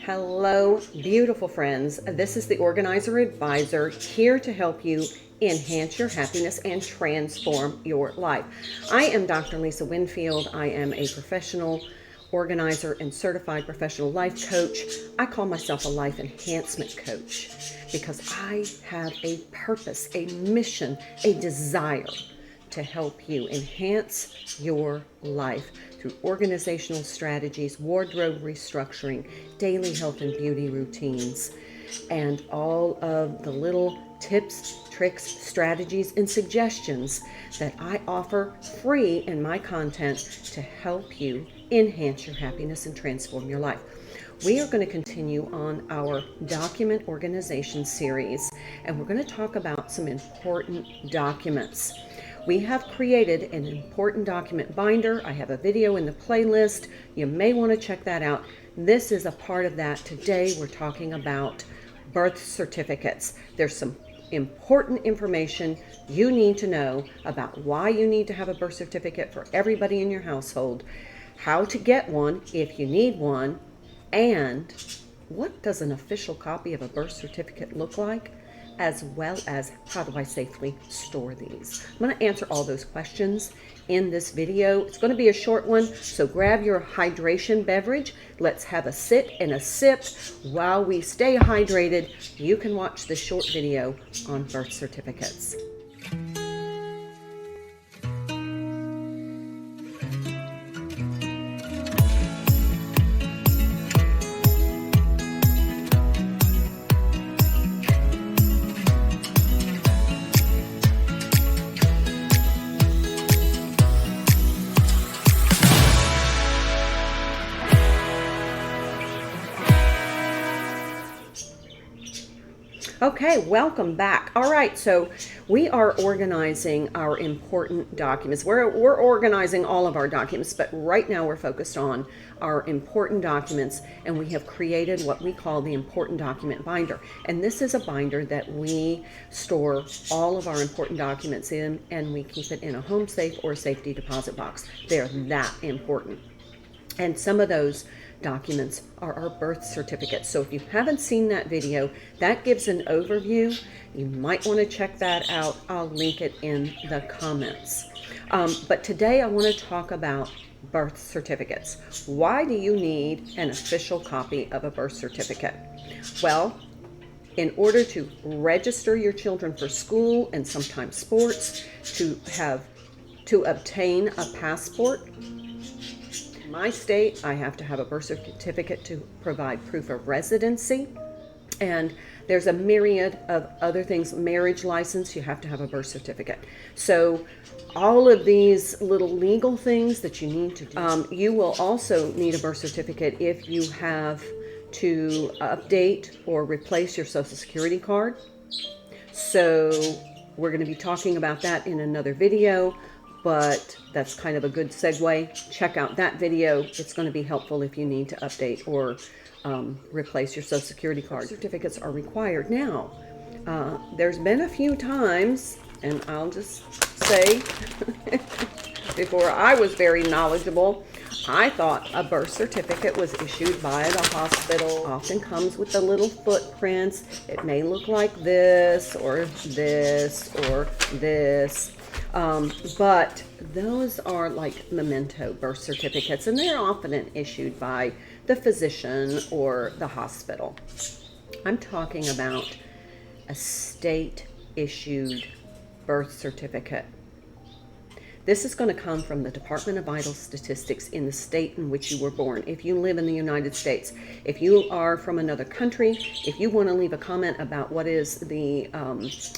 Hello, beautiful friends. This is the Organizer Advisor here to help you enhance your happiness and transform your life. I am Dr. Lisa Winfield. I am a professional organizer and certified professional life coach. I call myself a life enhancement coach because I have a purpose, a mission, a desire to help you enhance your life through organizational strategies, wardrobe restructuring, daily health and beauty routines, and all of the little tips, tricks, strategies, and suggestions that I offer free in my content to help you enhance your happiness and transform your life. We are going to continue on our document organization series, and we're going to talk about some important documents. We have created an important document binder. I have a video in the playlist. You may want to check that out. This is a part of that. Today we're talking about birth certificates. There's some important information you need to know about why you need to have a birth certificate for everybody in your household, how to get one if you need one, and what does an official copy of a birth certificate look like, as well as how do I safely store these. I'm going to answer all those questions in this video. It's going to be a short one, so grab your hydration beverage. Let's have a sit and a sip. While we stay hydrated, you can watch this short video on birth certificates. Okay, welcome back. All right, so we are organizing our important documents. We're organizing all of our documents, but right now we're focused on our important documents, and we have created what we call the important document binder. And this is a binder that we store all of our important documents in, and we keep it in a home safe or safety deposit box. They're that important. And some of those documents are our birth certificates. So if you haven't seen that video, that gives an overview. You might want to check that out. I'll link it in the comments. But today I want to talk about birth certificates. Why do you need an official copy of a birth certificate? Well, in order to register your children for school and sometimes sports, to obtain a passport. In my state, I have to have a birth certificate to provide proof of residency. And there's a myriad of other things. Marriage license, you have to have a birth certificate. So all of these little legal things that you need to do. You will also need a birth certificate if you have to update or replace your Social Security card. So we're going to be talking about that in another video, but that's kind of a good segue. Check out that video. It's going to be helpful if you need to update or replace your Social Security card. Certificates are required now. There's been a few times, and I'll just say, before I was very knowledgeable, I thought a birth certificate was issued by the hospital. Often comes with the little footprints. It may look like this or this or this. But those are like memento birth certificates, and they're often issued by the physician or the hospital. I'm talking about a state-issued birth certificate. This is going to come from the Department of Vital Statistics in the state in which you were born. If you live in the United States, if you are from another country, if you want to leave a comment about what is the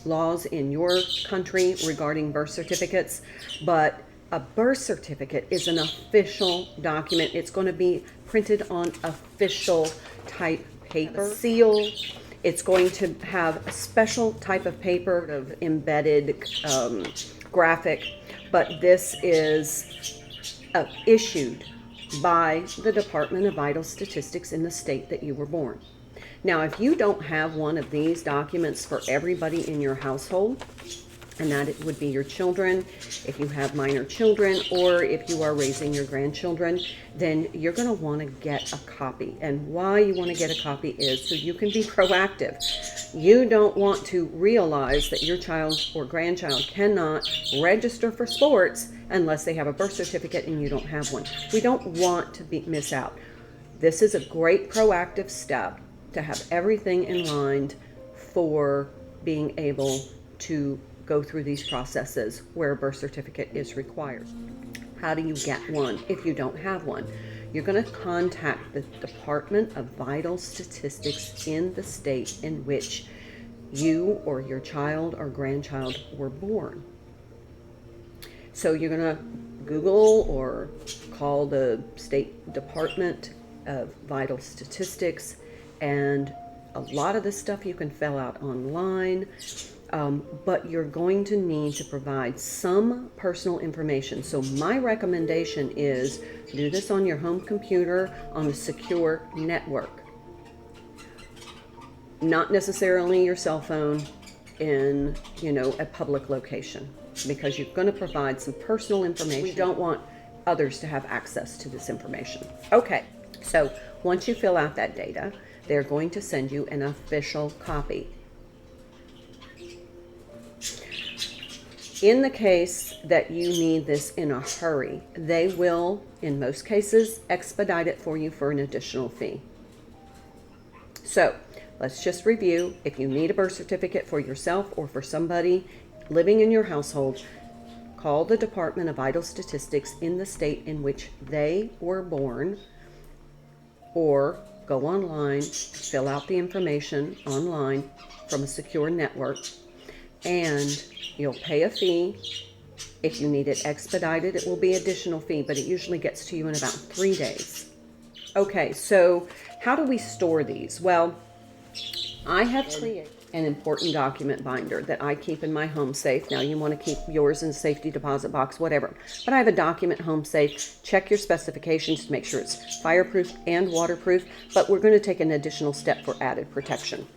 laws in your country regarding birth certificates, but a birth certificate is an official document. It's going to be printed on official type paper, seal. It's going to have a special type of paper of embedded graphic, but this is issued by the Department of Vital Statistics in the state that you were born. Now, if you don't have one of these documents for everybody in your household, and that it would be your children. If you have minor children, or if you are raising your grandchildren, then you're going to want to get a copy. And why you want to get a copy is so you can be proactive. You don't want to realize that your child or grandchild cannot register for sports unless they have a birth certificate and you don't have one. We don't want to miss out. This is a great proactive step to have everything in line for being able to go through these processes where a birth certificate is required. How do you get one if you don't have one? You're going to contact the Department of Vital Statistics in the state in which you or your child or grandchild were born. So you're going to Google or call the State Department of Vital Statistics, and a lot of this stuff you can fill out online. But you're going to need to provide some personal information. So my recommendation is do this on your home computer on a secure network. Not necessarily your cell phone in, a public location, because you're going to provide some personal information. We don't want others to have access to this information. Okay, so once you fill out that data, they're going to send you an official copy. In the case that you need this in a hurry, they will, in most cases, expedite it for you for an additional fee. So let's just review. If you need a birth certificate for yourself or for somebody living in your household, call the Department of Vital Statistics in the state in which they were born, or go online, fill out the information online from a secure network, and you'll pay a fee. If you need it expedited, it will be additional fee, but it usually gets to you in about 3 days. Okay, so how do we store these? Well, I have created an important document binder that I keep in my home safe. Now, you want to keep yours in a safety deposit box, whatever. But I have a document home safe. Check your specifications to make sure it's fireproof and waterproof. But we're going to take an additional step for added protection.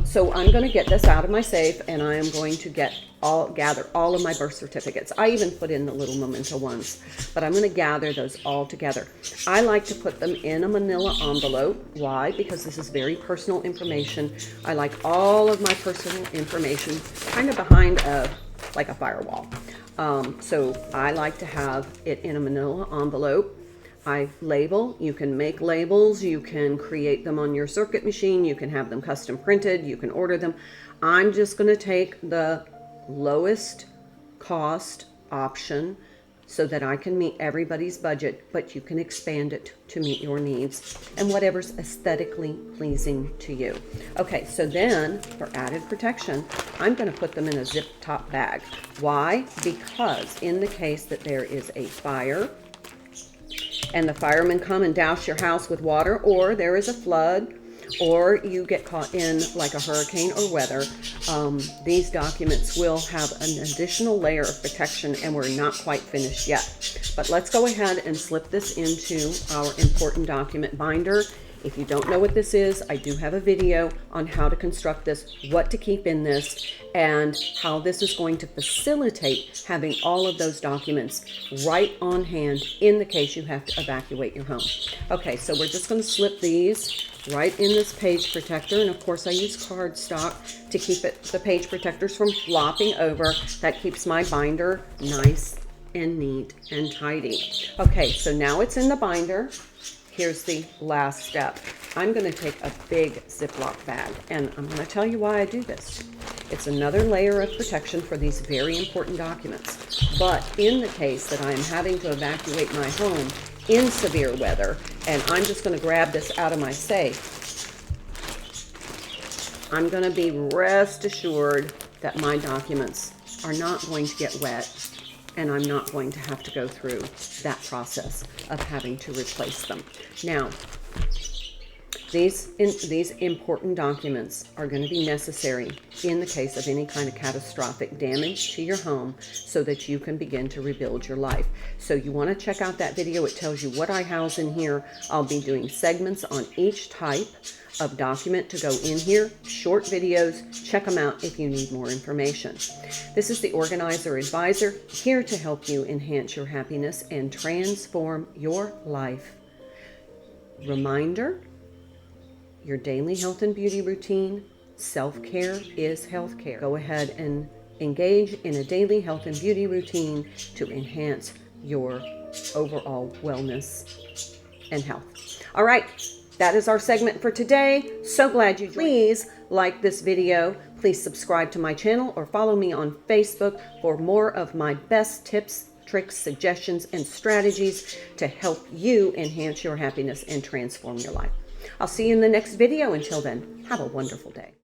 So I'm going to get this out of my safe, and I am going to gather all of my birth certificates. I even put in the little memento ones, but I'm going to gather those all together. I like to put them in a manila envelope. Why? Because this is very personal information. I like all of my personal information kind of behind like a firewall. So I like to have it in a manila envelope. I label. You can make labels. You can create them on your circuit machine. You can have them custom printed. You can order them. I'm just going to take the lowest cost option so that I can meet everybody's budget, but you can expand it to meet your needs and whatever's aesthetically pleasing to you. Okay, so then for added protection, I'm going to put them in a zip top bag. Why? Because in the case that there is a fire and the firemen come and douse your house with water, or there is a flood, or you get caught in like a hurricane or weather, these documents will have an additional layer of protection, and we're not quite finished yet. But let's go ahead and slip this into our important document binder. If you don't know what this is, I do have a video on how to construct this, what to keep in this, and how this is going to facilitate having all of those documents right on hand in the case you have to evacuate your home. Okay, so we're just going to slip these right in this page protector, and of course I use cardstock to keep the page protectors from flopping over. That keeps my binder nice and neat and tidy. Okay, so now it's in the binder. Here's the last step. I'm going to take a big Ziploc bag, and I'm going to tell you why I do this. It's another layer of protection for these very important documents. But in the case that I am having to evacuate my home in severe weather, and I'm just going to grab this out of my safe, I'm going to be rest assured that my documents are not going to get wet, and I'm not going to have to go through that process of having to replace them. Now, These important documents are going to be necessary in the case of any kind of catastrophic damage to your home so that you can begin to rebuild your life. So you want to check out that video. It tells you what I house in here. I'll be doing segments on each type of document to go in here, short videos. Check them out if you need more information. This is the Organizer Advisor, here to help you enhance your happiness and transform your life. Reminder, your daily health and beauty routine, self-care is healthcare. Go ahead and engage in a daily health and beauty routine to enhance your overall wellness and health. All right, that is our segment for today. So glad you joined. Please like this video. Please subscribe to my channel or follow me on Facebook for more of my best tips, tricks, suggestions, and strategies to help you enhance your happiness and transform your life. I'll see you in the next video. Until then, have a wonderful day.